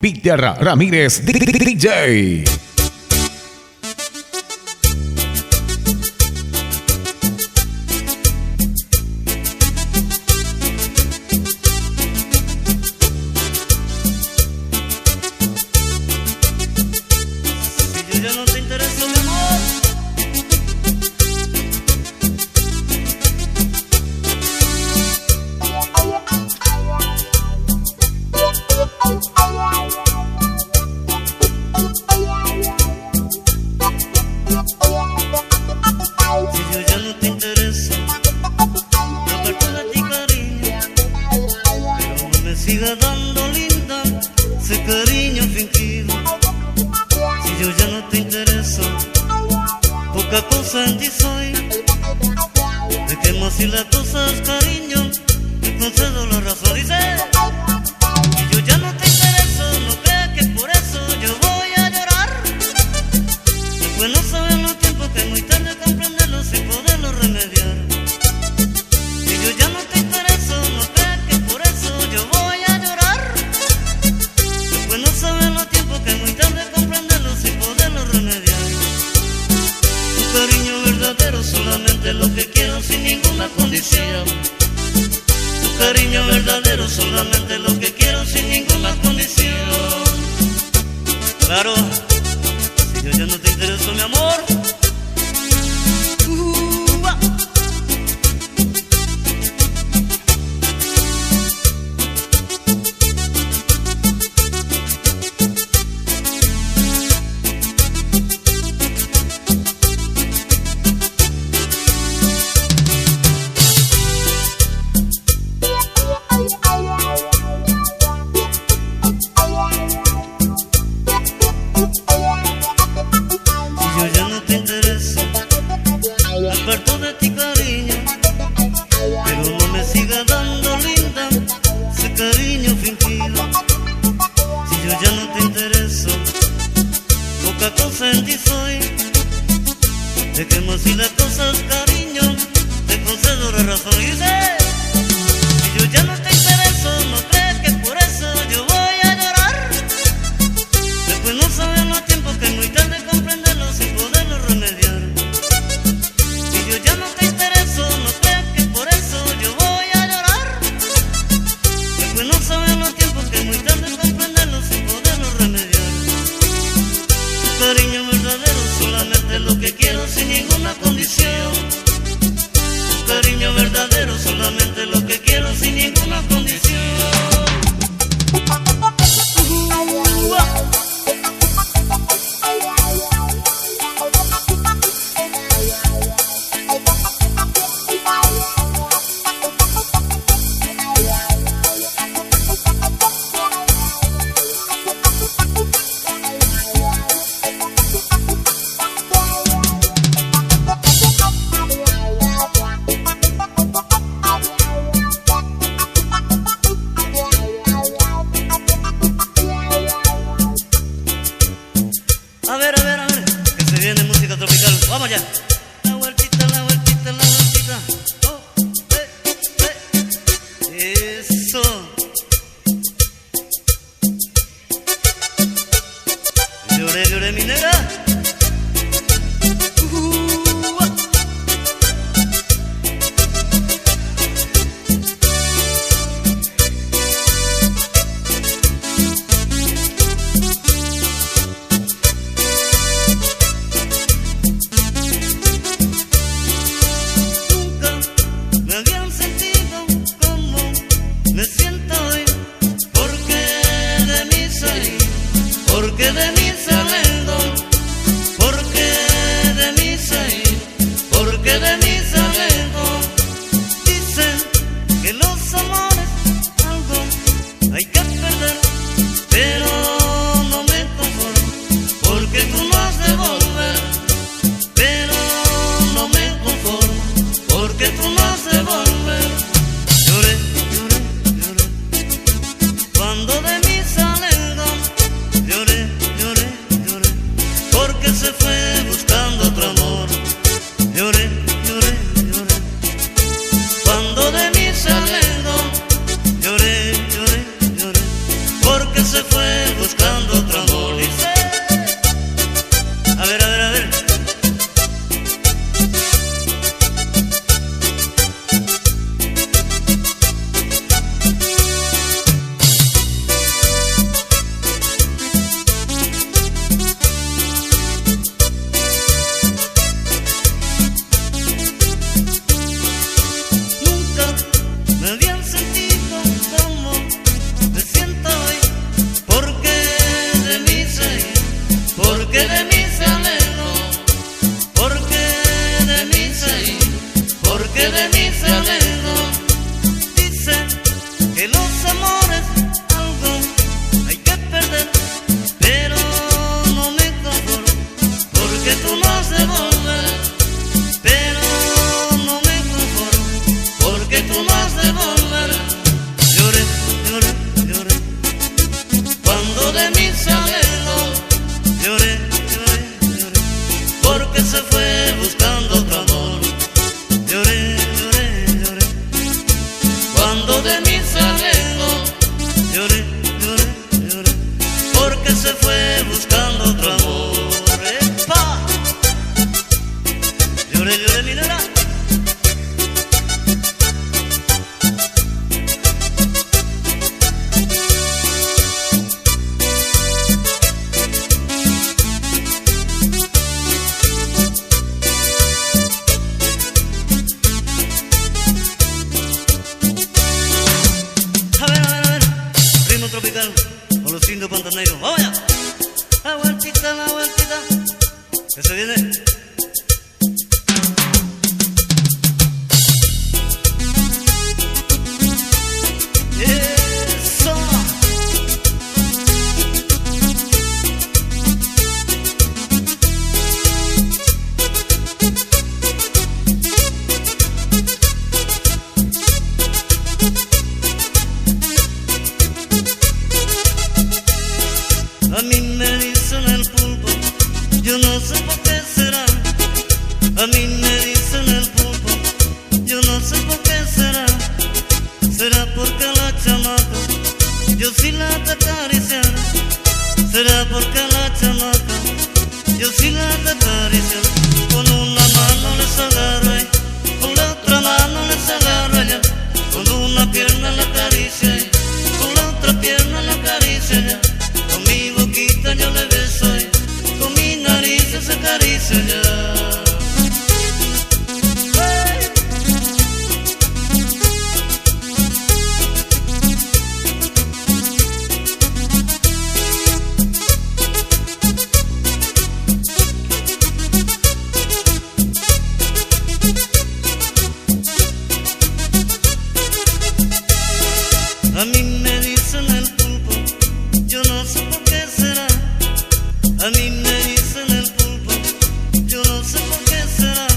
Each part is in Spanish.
Peter Ramírez DJ. Siga dando linda ese cariño fingido. Si yo ya no te intereso, poca cosa en ti soy. Dejemos así las cosas, cariño, te concedo la razón. Dice, si yo ya no te intereso, no creas que por eso yo voy a llorar. Después no saben los tiempos que es muy tarde comprenderlo sin poderlo remediar. Si yo ya no te intereso, no creas que por eso yo voy a llorar. Después no saben los tiempos que es muy tarde comprenderlo sin poderlo remediar. Tu cariño verdadero solamente lo que quiero sin ninguna condición. Tu cariño verdadero solamente lo que quiero sin ninguna condición. Claro, si yo ya no te intereso, mi amor. Aparto de ti, cariño, pero no me siga dando linda ese cariño fingido. Si yo ya no te intereso, poca cosa en ti soy. Dejemos así las cosas, cariño, te concedo la razón. Y dice, si yo ya no te intereso, no creas que por eso yo voy a llorar. Después no saben los tiempos que es muy tarde comprenderlo sin poderlo remediar. Yo ya no te intereso, no creas que por eso yo voy a llorar. Después no saben los tiempos que es muy tarde comprenderlo sin poderlo remediar. Tu cariño verdadero solamente lo que quiero sin ninguna condición. Tu cariño verdadero solamente lo que quiero sin ninguna condición. A ver, que se viene música tropical. Vamos allá. La vueltita, la vueltita, la vueltita. Oh, eso. Lloré, mi negra. Porque de mí saliendo, porque de mí salir, porque de mí saliendo. Dicen que los amores algo hay que perder, pero no me conformo, porque tú no has de volver. Pero no me conformo, porque tú no has de volver. Lloré, cuando de mí saliendo. Lloré, otro amor. ¡Epa! Llore, llore, mi nena. Tropical con los indios pantaneros. ¡Vamos allá! La vueltita, que se viene. ¡Eso! A mí me dicen el pulpo, yo no sé por qué será. A mí me dicen el pulpo, yo no sé por qué será. Será porque a la chamaca yo sí la acariciara. Será porque a la chamaca yo sí la acariciara. Con una mano les agarro ella, con la otra mano les agarro ella. Con una pierna la acaricia ella, con la otra pierna la acaricia ella. Con mi boquita yo le beso ella, con mi nariz se acaricia ella. A mí me dicen el pulpo, yo no sé por qué será. A mí me dicen el pulpo, yo no sé por qué será.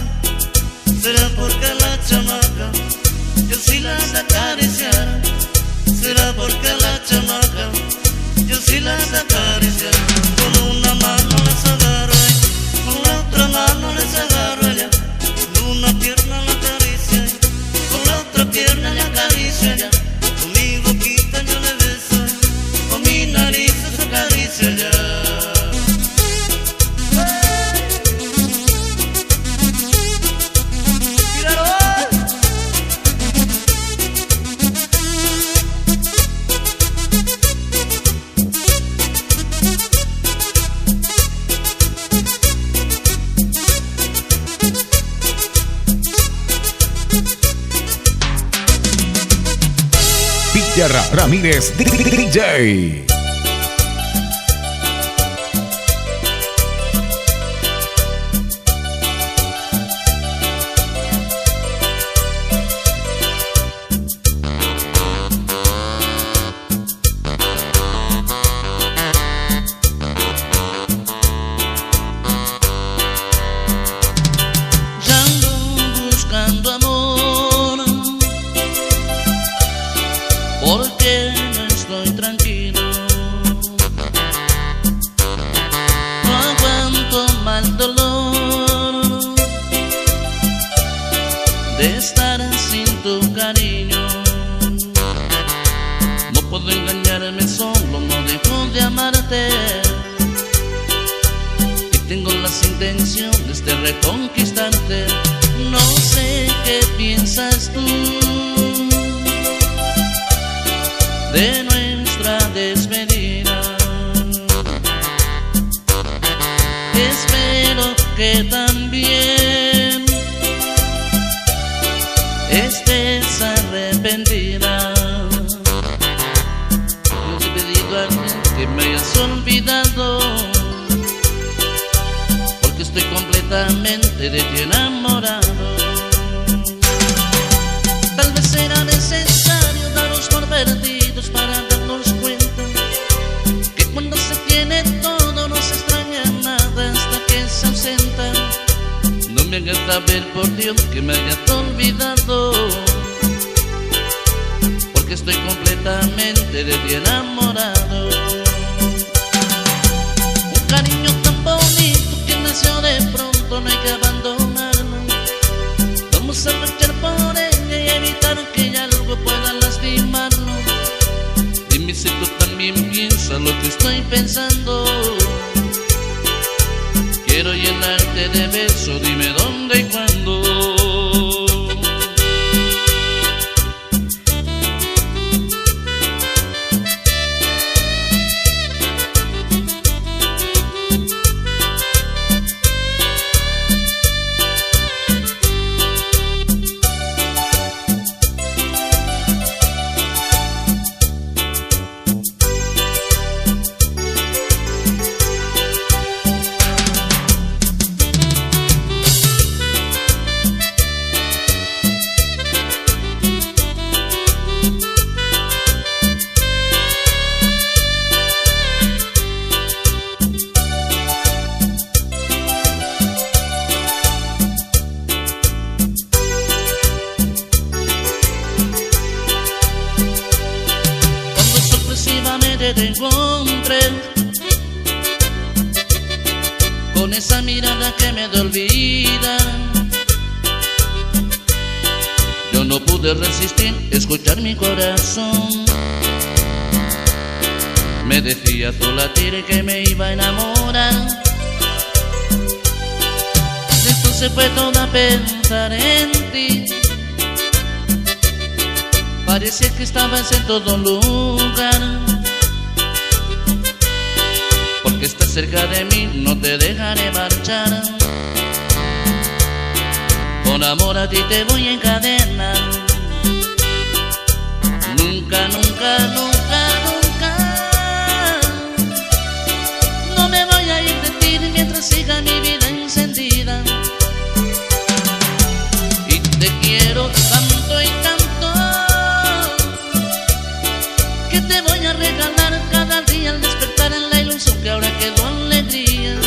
Será porque a la chamaca yo sí las acariciara. Será porque a la chamaca yo sí las acariciara. Con una mano les agarro ella, con la otra mano les agarro ella. Con una pierna la acaricia ella, con la otra pierna la acaricia ella. Con mi boquita yo le beso ella, con mi nariz se acaricia ella. Peter Ramírez DJ. Ya ando buscando amor, porque no estoy tranquilo. No aguanto mal dolor de estar sin tu cariño. No puedo engañarme solo, no dejo de amarte. Y tengo las intenciones de reconquistarte. No sé qué piensas tú de nuestra despedida. Espero que también estés arrepentida. Yo te he pedido a ti que me hayas olvidado, porque estoy completamente de ti enamorado. Tal vez será necesario darnos por perdidos para darnos cuenta que cuando se tiene todo no se extraña nada hasta que se ausenta. No me hagas saber, por Dios, que me hayas olvidado, porque estoy completamente de ti enamorado. Un cariño tan bonito que nació de pronto, no hay que abandonarlo. Vamos a luchar por ella y evitar que algo pueda lastimarlo. Dime si tú también piensas lo que estoy pensando. quiero llenarte de besos, dime dónde y cuándo. Te encontré con esa mirada que me da olvidar. Yo no pude resistir escuchar mi corazón. Me decía a su latir que me iba a enamorar. Entonces fue toda a pensar en ti. Parecía que estabas en todo lugar. Porque estás cerca de mí, no te dejaré marchar. Con amor a ti te voy a encadenar. Nunca, nunca, nunca, nunca. No me voy a ir de ti mientras siga mi vida encendida. Y te quiero tanto y tanto que te voy a regalar cada día al despertar en la ilusión que ahora quedó alegría.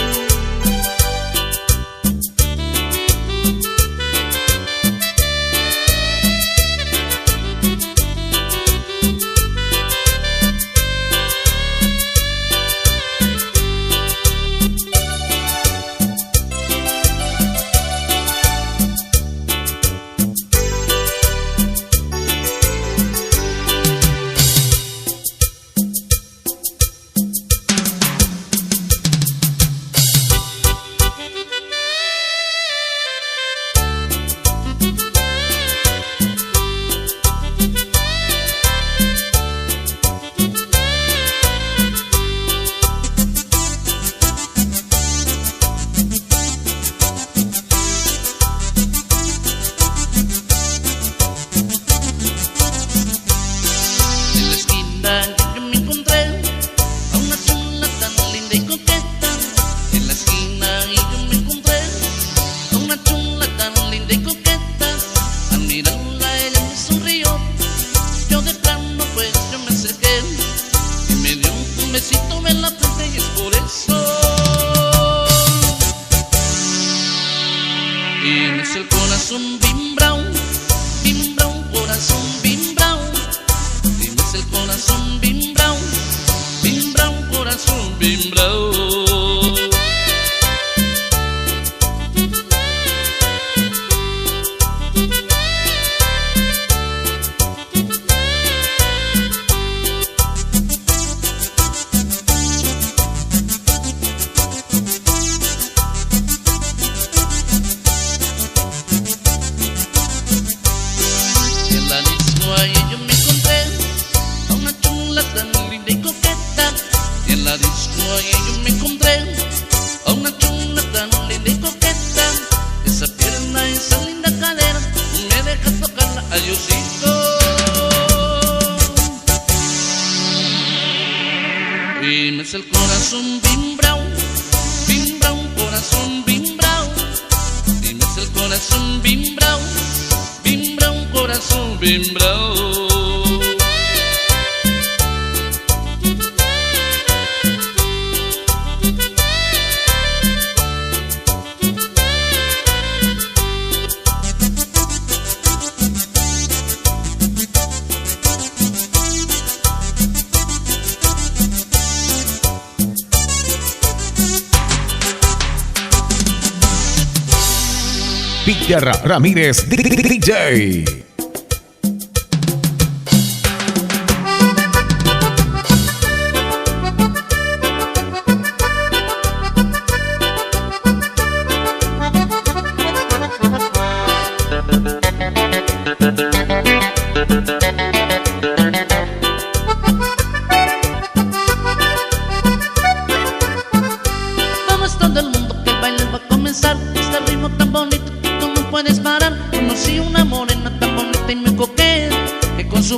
Tienes el corazón bim brown, corazón bim brown. Tienes el corazón bim brown, corazón bim brown. Tienes el corazón bim brown, corazón bim brown. Tienes el corazón bim brown, corazón bim brown. Víctor Ramírez DJ.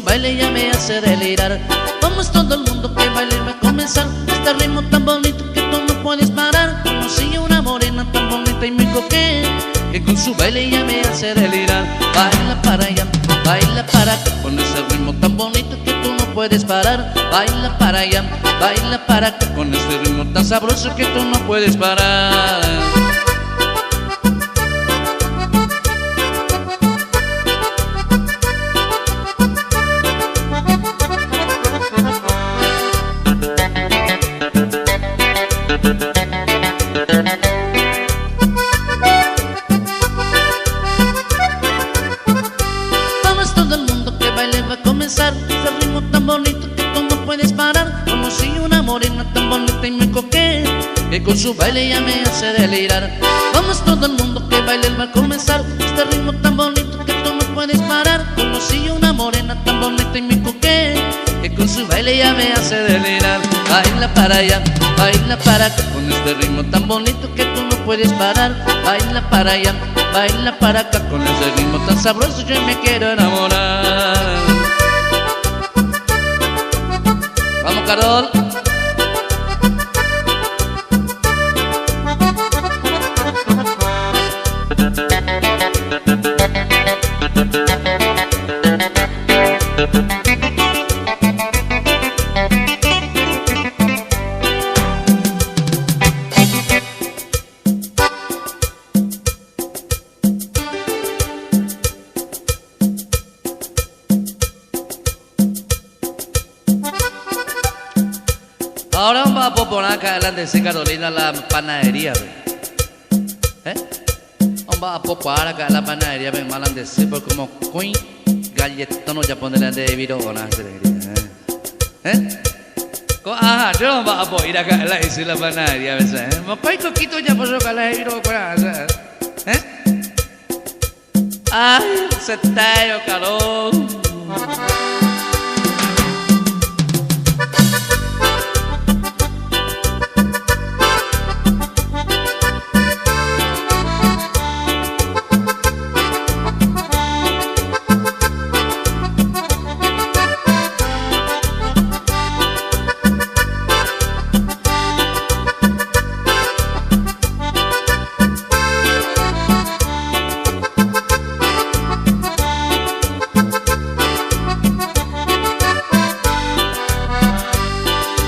baile ya me hace delirar. Vamos todo el mundo que baile va a comenzar. Este ritmo tan bonito que tú no puedes parar. Conocí una morena tan bonita y muy coqueta, que con su baile ya me hace delirar. Baila para allá, baila para acá, con ese ritmo tan bonito que tú no puedes parar. Baila para allá, baila para acá, con ese ritmo tan sabroso que tú no puedes parar. Vamos todo el mundo que baile va a comenzar. Ese ritmo tan bonito que tú no puedes parar. Conocí una morena tan bonita y muy coqueta, que con su baile ya me hace delirar. Vamos todo el mundo que baile va a comenzar. Este ritmo tan bonito que tú no puedes parar. Conocí una morena tan bonita y muy coqueta, que con su baile ya me hace delirar. Baila para allá, baila para acá, con este ritmo tan bonito que tú no puedes parar. Baila para allá, baila para acá, con ese ritmo tan sabroso yo me quiero enamorar. Vamos, Carol. Ahora vamos a poner acá adelante, sí, Carolina, la panadería, vamos a poner acá la panadería, ven, mal de sí, porque como queen galletón ya ponerle de virona, ajá, yo no vamos a poner acá la panadería, ¿ves? Me voy coquito ya por acá la virona, ay, se tallo, Carol.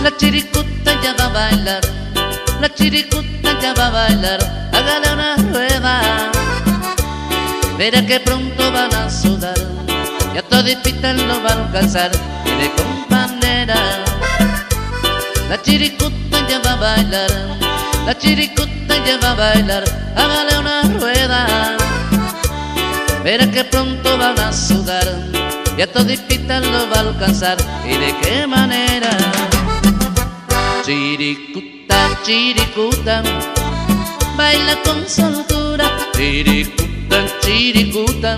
La chiricuta ya va a bailar, la chiricuta ya va a bailar, hágale una rueda, verá que pronto van a sudar, ya toditita lo va a alcanzar, mire compañera. La chiricuta ya va a bailar, la chiricuta ya va a bailar, hágale una rueda, verá que pronto van a sudar, ya toditita lo va a alcanzar, y de qué manera. Chiricuta, chiricuta, baila con soltura. Chiricuta, chiricuta,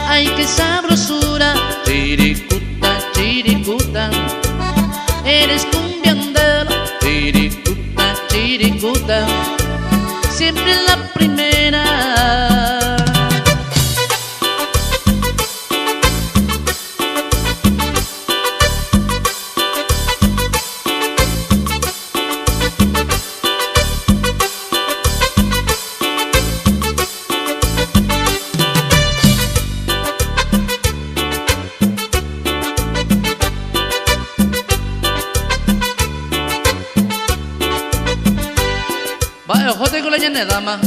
ay qué sabrosura. Chiricuta, chiricuta, eres cumbiandera. Chiricuta, chiricuta, siempre la primera. Va, jote con la llena de dama.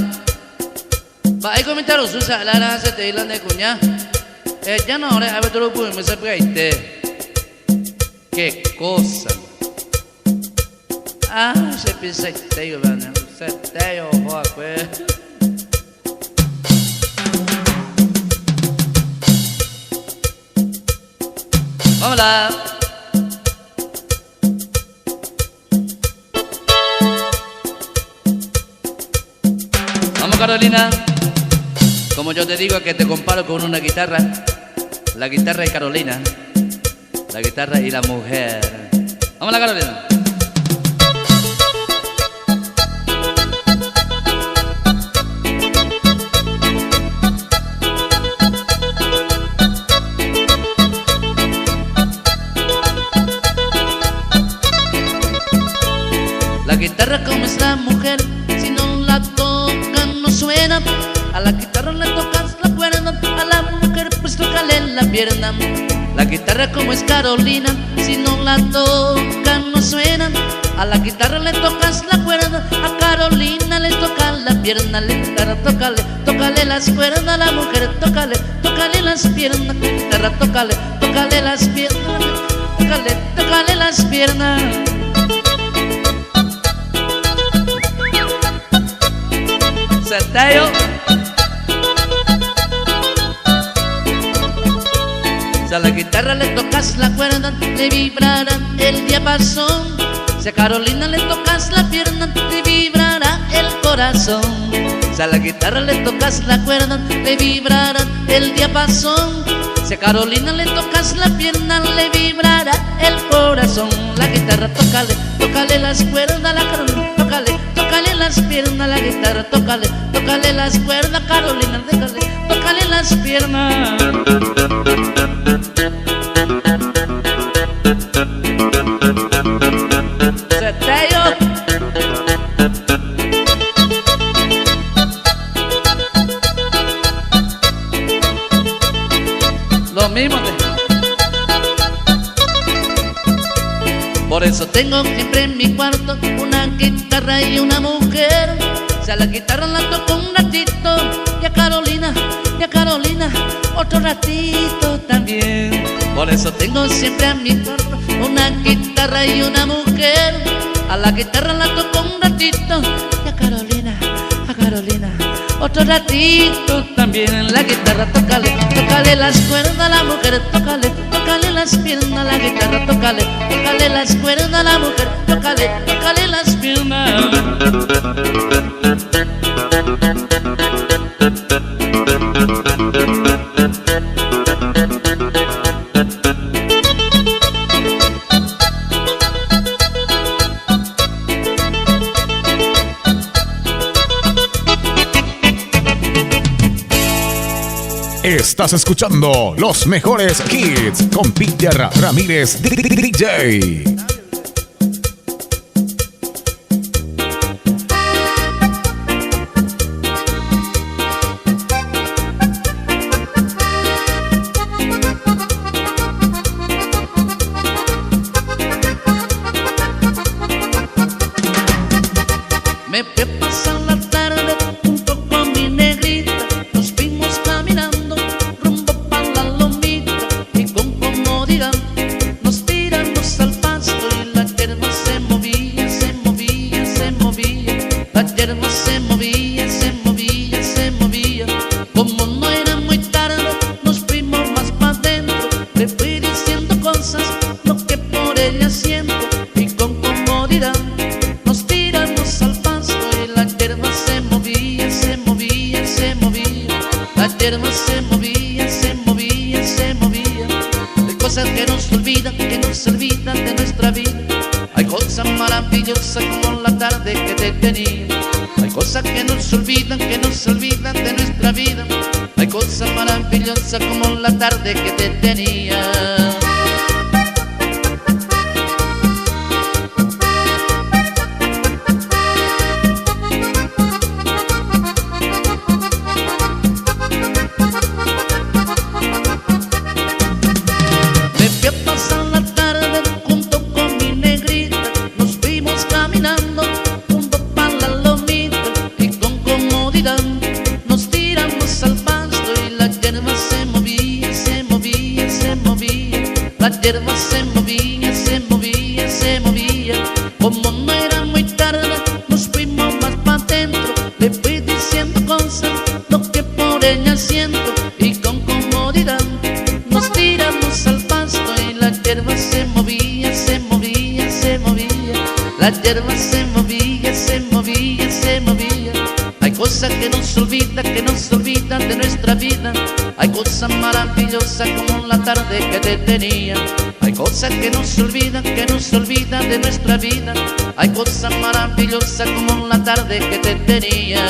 Va, hay comentarios usa la gran se te hilan de cuña. Ya no, ahora a ver tú lo puedes me sepa qué cosa. Ah, se piensa este yo, ¿verdad? Se te yo, joa, pues. Vámonos. Carolina, como yo te digo que te comparo con una guitarra, la guitarra y Carolina, la guitarra y la mujer. Vamos a la Carolina. guitarra como es la mujer, si no la tocan no suena. A la guitarra le tocas la cuerda, a la mujer pues tócale la pierna. La guitarra como es Carolina, si no la tocan no suena. A la guitarra le tocas la cuerda, a Carolina le tocas la pierna. La guitarra tócale, tócale las cuerdas, a la mujer tócale, tócale las piernas. La guitarra tócale, tócale las piernas, tócale, tócale las piernas. Sateo. Si a la guitarra le tocas la cuerda, le vibrará el diapasón. Si a Carolina le tocas la pierna, le vibrará el corazón. Si a la guitarra le tocas la cuerda, le vibrará el diapasón. Si a Carolina le tocas la pierna, le vibrará el corazón. La guitarra tócale, tócale las cuerdas, la Carolina tócale, tócale las piernas. La guitarra tócale, tócale las cuerdas, Carolina déjale, tócale las piernas. Lo mismo Por eso tengo siempre en mi cuarto una guitarra y una mujer. Si a la guitarra la toco un ratito y a Carolina otro ratito también. Por eso tengo siempre en mi cuarto una guitarra y una mujer. A la guitarra la toco un ratito y a Carolina otro ratito también. La guitarra tócale, tócale las cuerdas, la mujer tócale, tócale las piernas. La guitarra tócale, tócale las cuerdas, la mujer tócale, tócale las piernas. Estás escuchando los mejores hits con Peter Ramírez DJ. Me fui a pasar la tarde junto con mi negrita. Nos fuimos caminando rumbo pa' la lomita y con comodidad nos tiramos al pasto y la hierba se movía, se movía, se movía. La hierba se movía, se movía, se movía. Como no era muy tarde, nos fuimos más pa' dentro. Le fui diciendo cosas, lo que por ella siento, y con comodidad nos tiramos al pasto. La hierba se movía, se movía, se movía. La hierba se movía, se movía, se movía. Hay cosas que nos olvidan de nuestra vida. Hay cosas maravillosas como la tarde que te tenía. Hay cosas que nos olvidan de nuestra vida. Hay cosas maravillosas como la tarde que te tenía. Nos tiramos al pasto y la hierba se movía, se movía, se movía. La hierba se movía, se movía, se movía. Como no era muy tarde, nos fuimos más pa' dentro. Le fui diciendo cosas, lo que por ella siento, y con comodidad nos tiramos al pasto y la hierba se movía, se movía, se movía. La hierba se movía, se movía, se movía. Hay cosas que nos olvidan de nuestra vida. Hay cosas maravillosas como la tarde que te tenía. Hay cosas que nos olvidan de nuestra vida. Hay cosas maravillosas como la tarde que te tenía.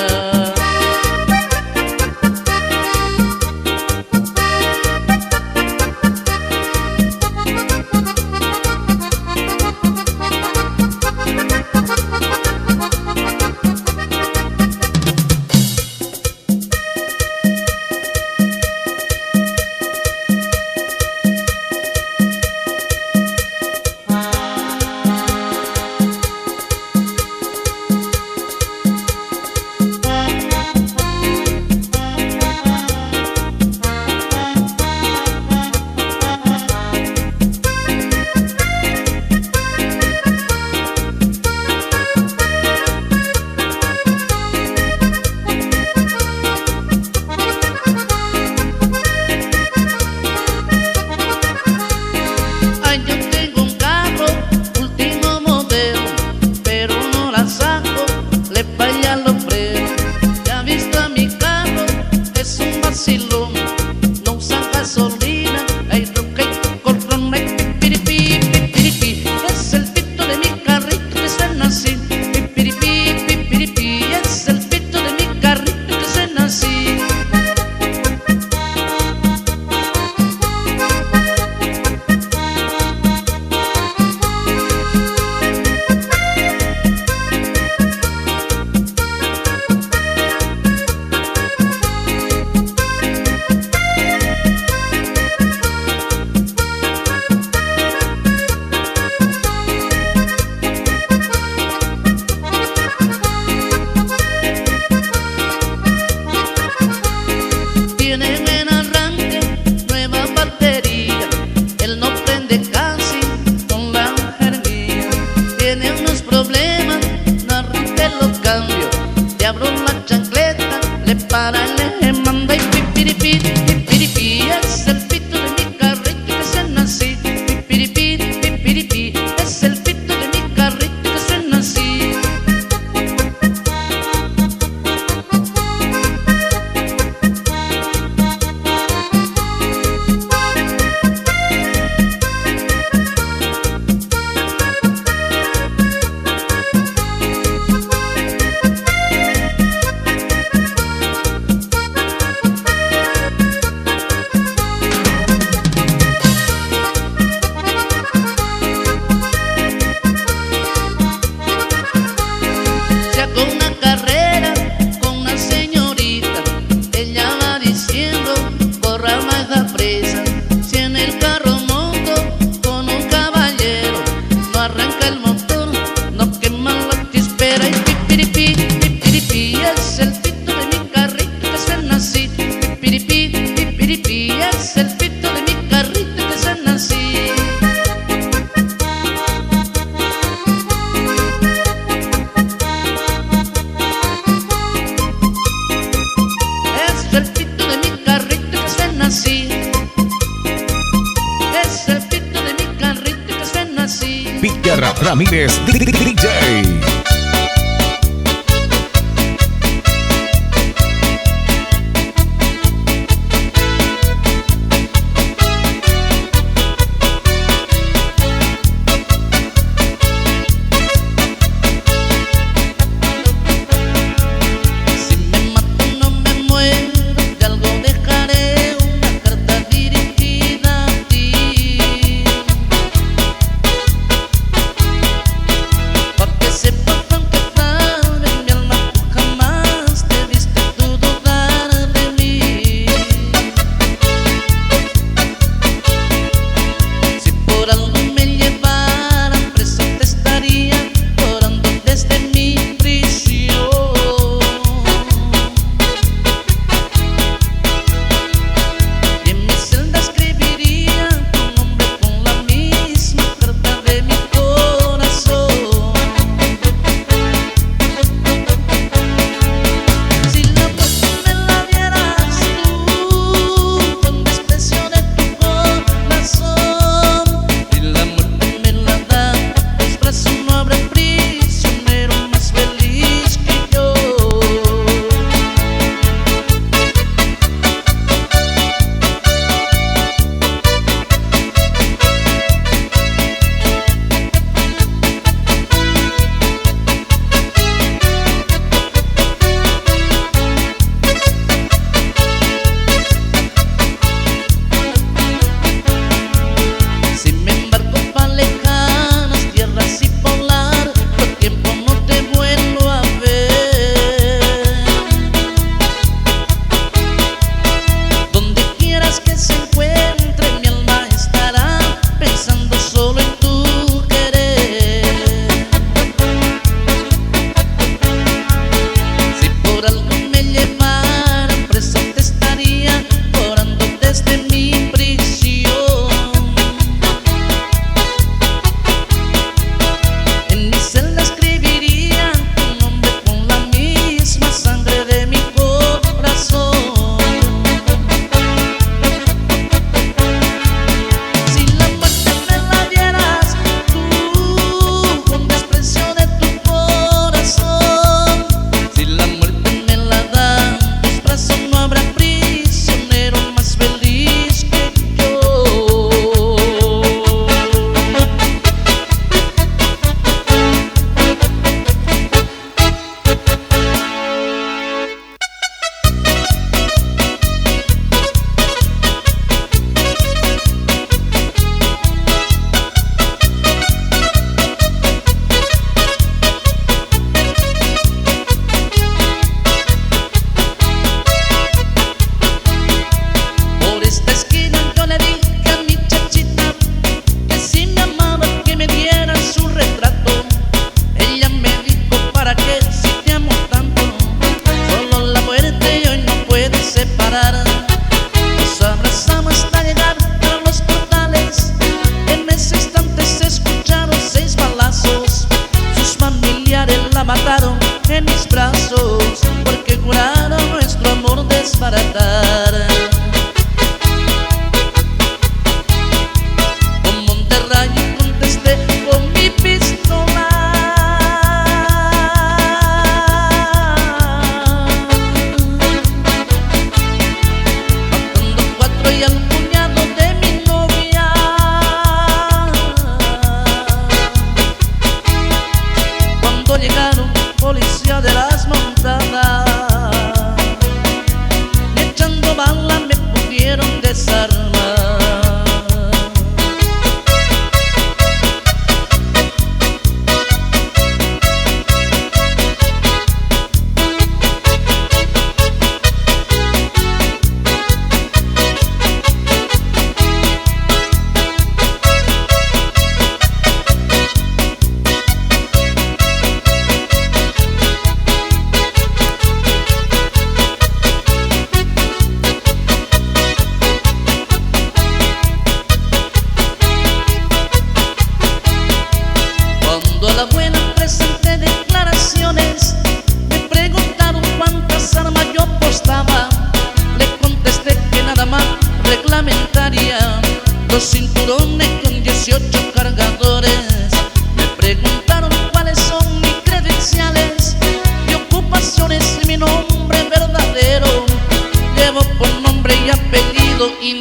Ramírez DJ.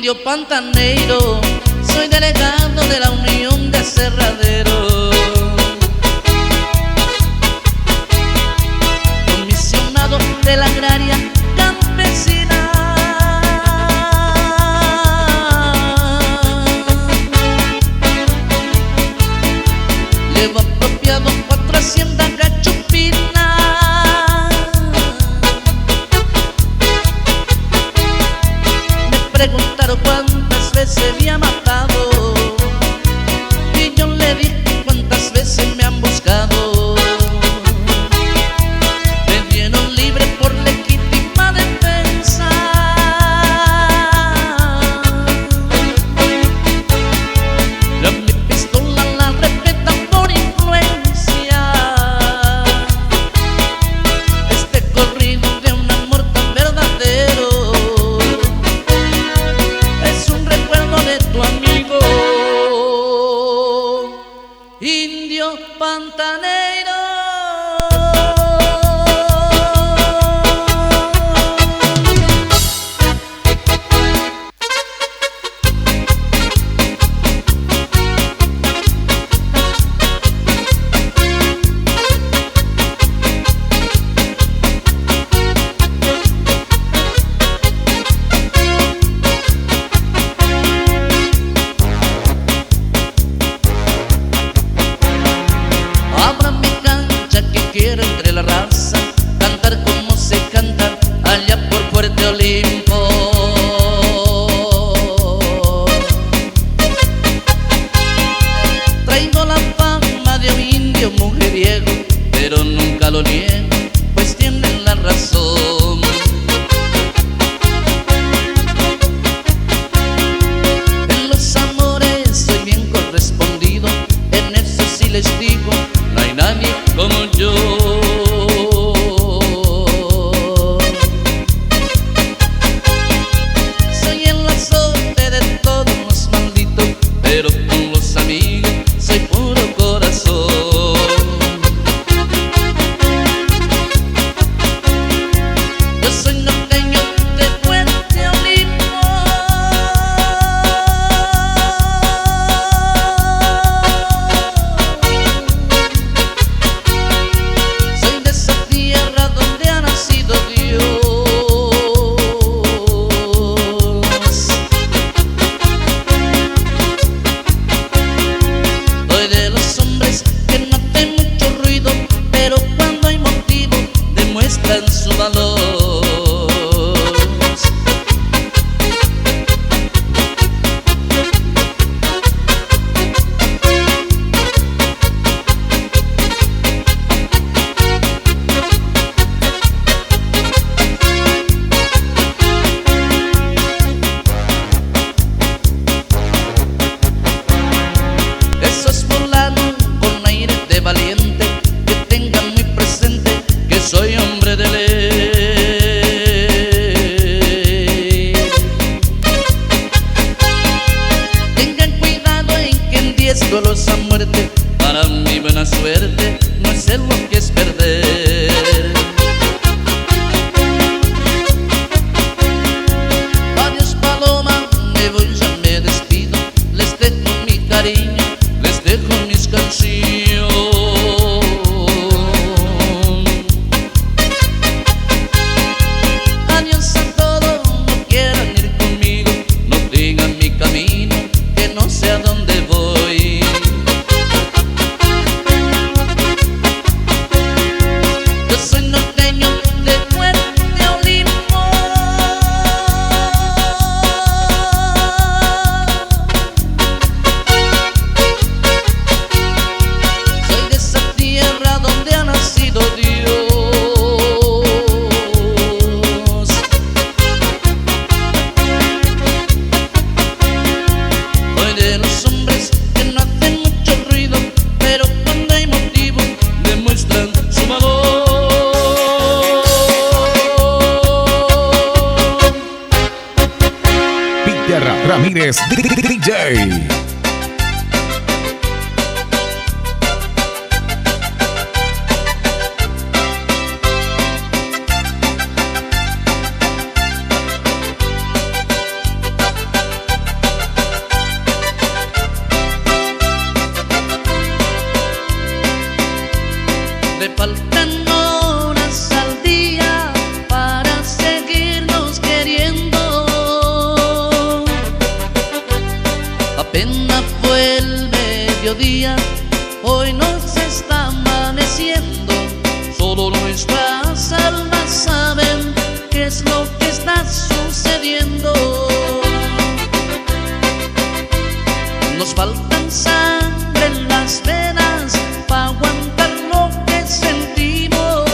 indio pantaneiro, soy delegado de la Unión de Aserraderos, comisionado de la agraria campesina. Llevo apropiado 4 haciendas cachupinas. Me preguntaron cuántas veces había matado y yo le dije cuántas veces me han buscado. Me dieron libre por legítima defensa. Ya mi pistola la respetan por influencia. Este corrido de un amor tan verdadero es un recuerdo de tu amigo indio pantaneiro. Abra mi cancha que quiero entre la raza, cantar como se canta allá por Fuerte Olimpo. Traigo la fama de un indio mujeriego, pero nunca lo niego, pues tienen la razón. En los amores soy bien correspondido, en eso sí les digo, no hay nadie como yo. Soy el azote de todos los malditos, pero con los amigos soy puro corazón. Yo soy norteño de Fuerte Olimpo. Soy de esa tierra donde ha nacido Dios. Soy de los hombres que no hacen mucho ruido, pero cuando hay motivo demuestran su valor. Esos fulanos con aire de valiente, que tengan muy presente que soy hombre de ley. Tengan cuidado en que en 10 duelos a muerte, para mi buena suerte no sé lo que es perder. Adiós paloma, me voy, ya me despido, les dejo mi cariño, les dejo mis canciones. Adiós a todos, no quieran ir conmigo, no digan mi camino, que no sé a dónde voy. Yo soy norteño de Fuerte Olimpo. Soy de esa tierra donde ha nacido Dios. Soy de los hombres que no hacen mucho ruido, pero cuando hay motivo demuestran su valor. Peter Ramírez DJ. Me faltan horas al día para seguirnos queriendo. Apenas fue el mediodía, hoy nos está amaneciendo. Solo nuestras almas saben qué es lo que está sucediendo. Nos faltan sangre en las venas para aguantar lo que sentimos,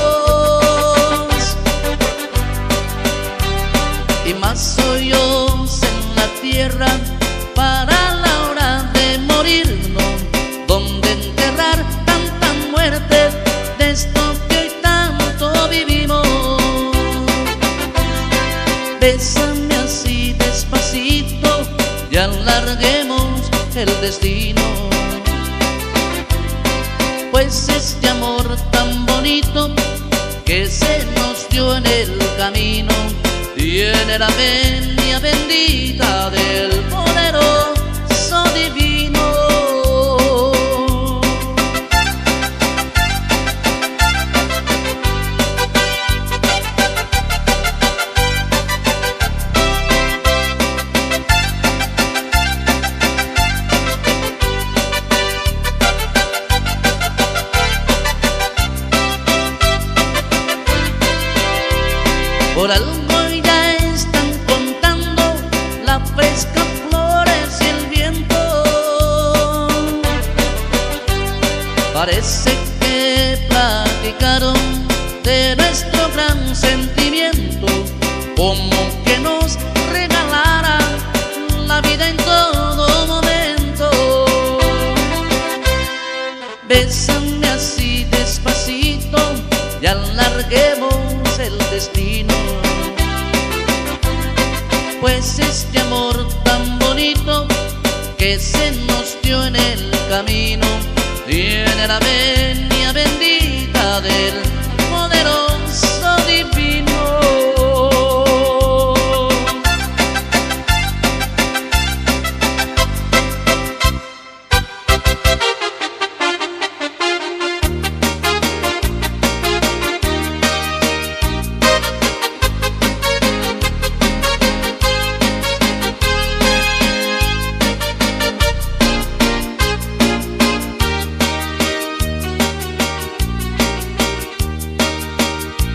y más hoyos en la tierra para la hora de morirnos. Donde enterrar tanta muerte de esto que hoy tanto vivimos. Bésame así despacito y alarguemos el destino, pues este amor tan bonito que se nos dio en el camino tiene la venia bendita del poderoso divino. Por algo ya están contando la fresca flores y el viento. Parece que platicaron de nuestro gran sentimiento, como que nos regalara la vida en todo momento. Bésame así despacito y alarguemos el destino, pues este amor tan bonito que se nos dio en el camino tiene la venia bendita del poderoso divino.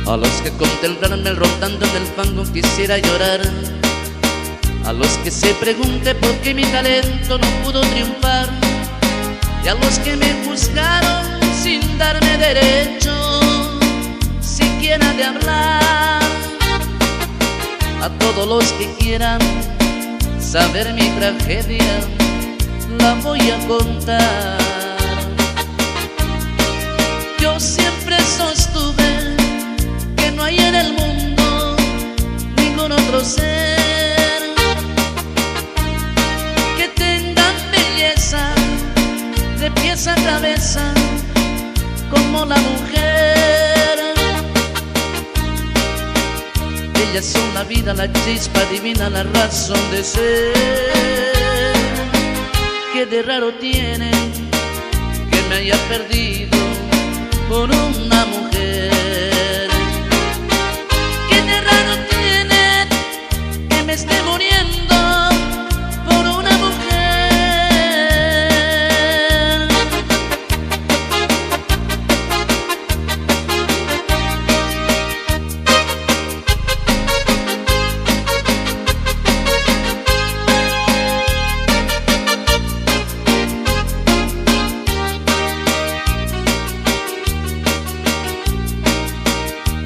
A los que contemplarme rotando en el fango quisiera llorar. A los que se pregunten por qué mi talento no pudo triunfar. Y a los que me juzgaron sin darme derecho siquiera de hablar. A todos los que quieran saber mi tragedia, la voy a contar. Yo siempre sostuve que no hay en el mundo ningún otro ser que tenga belleza de pies a cabeza como la mujer. Ellas son la vida, la chispa divina, la razón de ser. Que de raro tiene que me haya perdido por una mujer. Que de raro tiene que me esté muriendo por una mujer.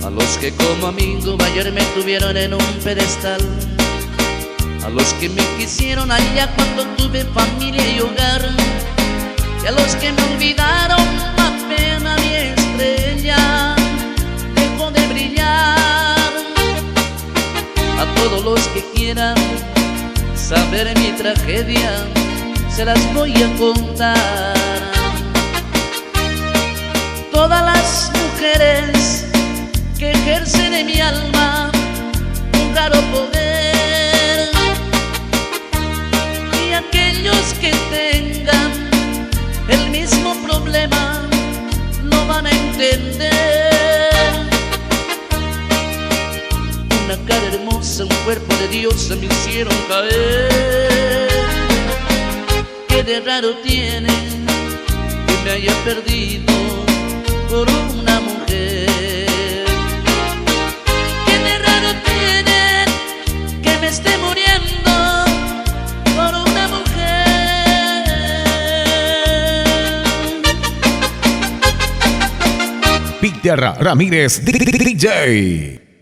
A los que como amigo ayer me tuvieron en un pedestal, a los que me quisieron allá cuando tuve familia y hogar, y a los que me olvidaron apenas mi estrella dejó de brillar. A todos los que quieran saber mi tragedia se las voy a contar. Todas las mujeres que ejercen en mi alma un raro poder, y aquellos que tengan el mismo problema lo van a entender. cuerpo de diosa me hicieron caer. ¿Qué de raro tiene que me haya perdido por una mujer? ¿Qué de raro tiene que me esté muriendo por una mujer? Peter Ramírez DJ.